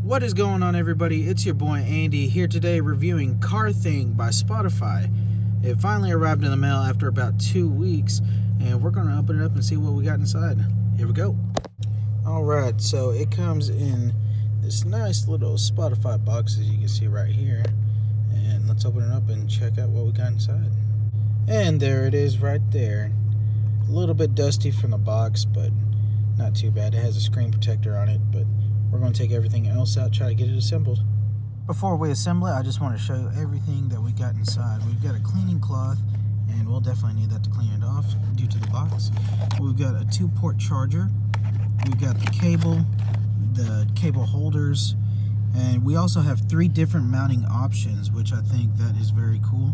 What is going on, everybody? It's your boy Andy here today reviewing Car Thing by Spotify. It finally arrived in the mail after about 2 weeks, and we're going to open it up and see what we got inside. Here we go. Alright, so it comes in this nice little Spotify box, as you can see right here. And let's open it up and check out what we got inside. And there it is right there. A little bit dusty from the box, but not too bad. It has a screen protector on it, but we're going to take everything else out, try to get it assembled. Before we assemble it, I just want to show you everything that we got inside. We've got a cleaning cloth, and we'll definitely need that to clean it off due to the box. We've got a 2-port charger. We've got the cable holders, and we also have 3 different mounting options, which I think that is very cool,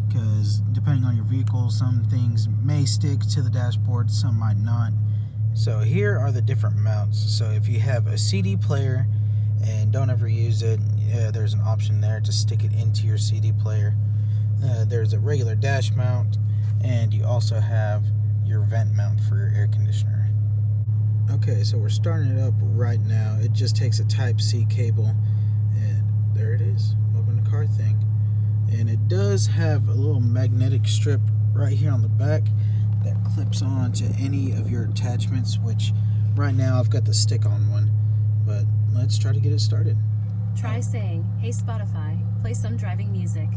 because depending on your vehicle, some things may stick to the dashboard, some might not. So here are the different mounts. So if you have a CD player and don't ever use it, there's an option there to stick it into your CD player. There's a regular dash mount, and you also have your vent mount for your air conditioner. Okay, so we're starting it up right now. It just takes a Type-C cable, and there it is. Open the Car Thing. And it does have a little magnetic strip right here on the back that clips on to any of your attachments, which right now I've got the stick-on one, but let's try to get it started. Try saying, "Hey Spotify, play some driving music."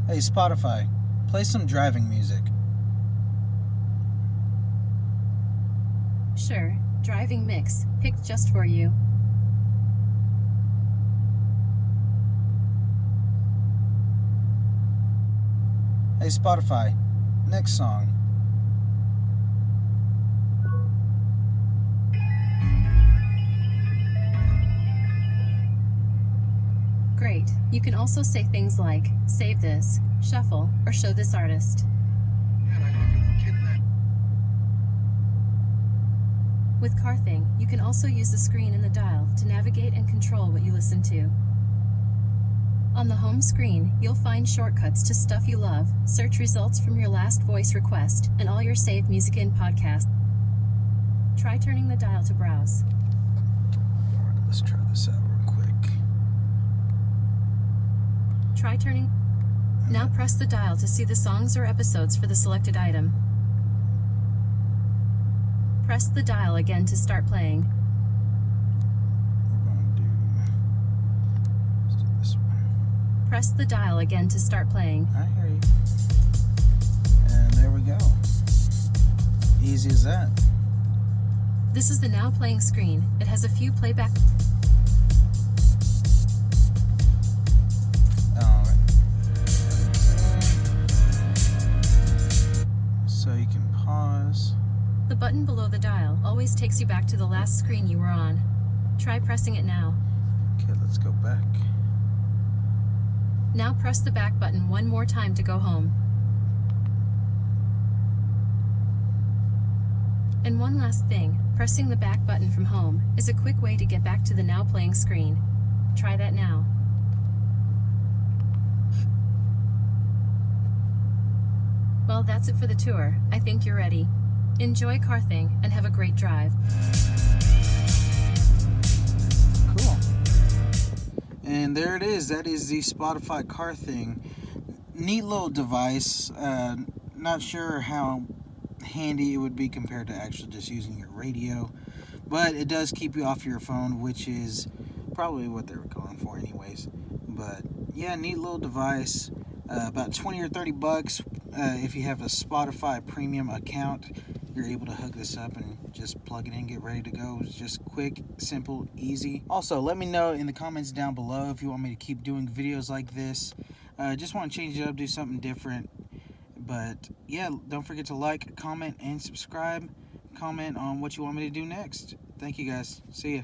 Hey Spotify, play some driving music. Sure, driving mix, picked just for you. Hey Spotify, next song. Great. You can also say things like, "Save this," "Shuffle," or "Show this artist." With Car Thing, you can also use the screen and the dial to navigate and control what you listen to. On the home screen, you'll find shortcuts to stuff you love, search results from your last voice request, and all your saved music in podcasts. Try turning the dial to browse. Alright, let's try this out real quick. Try turning. Now press the dial to see the songs or episodes for the selected item. Press the dial again to start playing. We're going to let's do this one. Press the dial again to start playing. I hear you. And there we go. Easy as that. This is the now playing screen. It has a few playback. Alright. So you can pause. The button below the dial always takes you back to the last screen you were on. Try pressing it now. Okay, let's go back. Now press the back button one more time to go home. And one last thing, pressing the back button from home is a quick way to get back to the now playing screen. Try that now. Well, that's it for the tour. I think you're ready. Enjoy Car Thing and have a great drive. Cool. And there it is. That is the Spotify Car Thing. Neat little device. Not sure how handy it would be compared to actually just using your radio, but it does keep you off your phone, which is probably what they were going for anyways. But yeah, neat little device. About 20 or 30 bucks. If you have a Spotify premium account, you're able to hook this up and just plug it in, get ready to go. It's just quick, simple, easy. Also, let me know in the comments down below if you want me to keep doing videos like this. Just want to change it up, do something different. But yeah, don't forget to like, comment, and subscribe. Comment on what you want me to do next. Thank you guys. See ya.